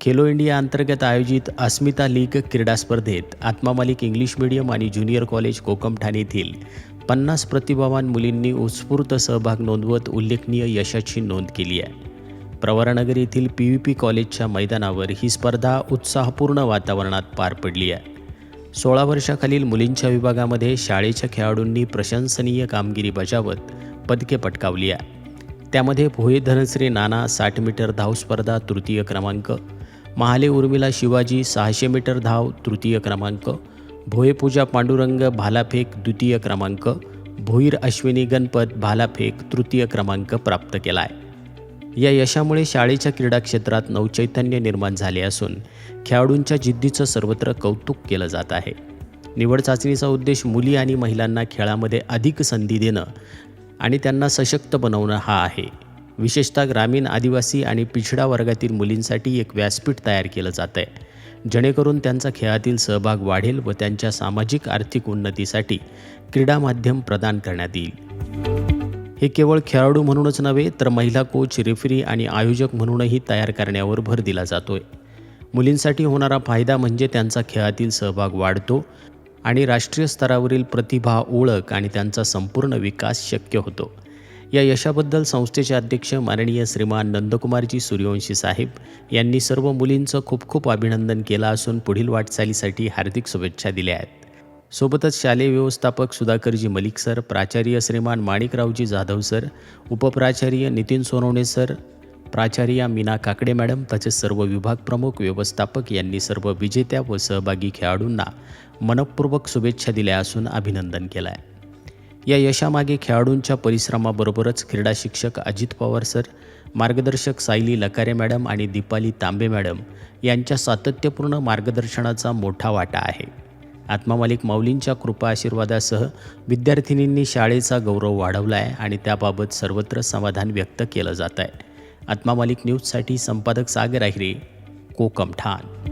Khelo India अंतर्गत आयोजित अस्मिता league क्रीडा स्पर्धेत आत्मा मालिक इंग्लिश मीडियम आणि ज्युनियर कॉलेज कोकम ठाणे येथील 50 प्रतिभावान मुलींनी उत्स्फूर्त सहभाग नोंदवत उल्लेखनीय यशाची नोंद केली आहे. प्रवरानगर येथील PVP कॉलेजच्या मैदानावर ही स्पर्धा उत्साहपूर्ण वातावरणात पार पडली आहे. 16 वर्षाखालील मुलींच्या विभागामध्ये शाळेच्या खेळाडूंनी प्रशंसनीय कामगिरी बजावत पदके पटकावली आहे. त्यामध्ये भोये धनश्री नाना 60 मीटर धाव स्पर्धा तृतीय क्रमांक, महाले उर्मिला शिवाजी 600 मीटर धाव तृतीय क्रमांक, भोये पूजा पांडुरंग भालाफेक द्वितीय क्रमांक, भोईर अश्विनी गणपत भालाफेक तृतीय क्रमांक प्राप्त केला आहे. या यशामुळे शाळेच्या क्रीडा क्षेत्रात नवचैतन्य निर्माण झाले असून खेळाडूंच्या जिद्दीचं सर्वत्र कौतुक केलं जात आहे. निवड चाचणीचा उद्देश मुली आणि महिलांना खेळामध्ये अधिक संधी देणं आणि त्यांना सशक्त बनवणं हा आहे. विशेषतः ग्रामीण, आदिवासी आणि पिछडा वर्गातील मुलींसाठी एक व्यासपीठ तयार केलं जात आहे, जेणेकरून त्यांचा खेळातील सहभाग वाढेल व त्यांच्या सामाजिक आर्थिक उन्नतीसाठी क्रीडा माध्यम प्रदान करण्यात येईल. हे केवळ खेळाडू म्हणूनच नव्हे तर महिला कोच, रेफरी आणि आयोजक म्हणूनही तयार करण्यावर भर दिला जातोय. मुलींसाठी होणारा फायदा म्हणजे त्यांचा खेळातील सहभाग वाढतो आणि राष्ट्रीय स्तरावरील प्रतिभा, ओळख आणि त्यांचा संपूर्ण विकास शक्य होतो. या यशाबद्दल संस्थेचे अध्यक्ष माननीय श्रीमान नंदकुमारजी सूर्यवंशी साहेब यांनी सर्व मुलींचं खूप खूप अभिनंदन केलं असून पुढील वाटचालीसाठी हार्दिक शुभेच्छा दिल्या आहेत. सोबतच शालेय व्यवस्थापक सुधाकरजी मलिक सर, प्राचार्य श्रीमान माणिकरावजी जाधव सर, उपप्राचार्य नितीन सोनवणे सर, प्राचार्या मीना काकडे मॅडम तसेच सर्व विभाग प्रमुख, व्यवस्थापक यांनी सर्व विजेत्या व सहभागी खेळाडूंना मनपूर्वक शुभेच्छा दिल्या असून अभिनंदन केलं आहे. या यशामागे खेळाडूंच्या परिश्रमाबरोबरच क्रीडा शिक्षक अजित पवार सर, मार्गदर्शक सायली लकारे मॅडम आणि दीपाली तांबे मॅडम यांच्या सातत्यपूर्ण मार्गदर्शनाचा मोठा वाटा आहे. आत्मा मालिक माऊलींच्या कृपा आशीर्वादासह विद्यार्थिनींनी शाळेचा गौरव वाढवला आहे आणि त्याबाबत सर्वत्र समाधान व्यक्त केलं जात आहे. आत्मा मालिक न्यूजसाठी संपादक सागर आहिरे, कोकम ठाण.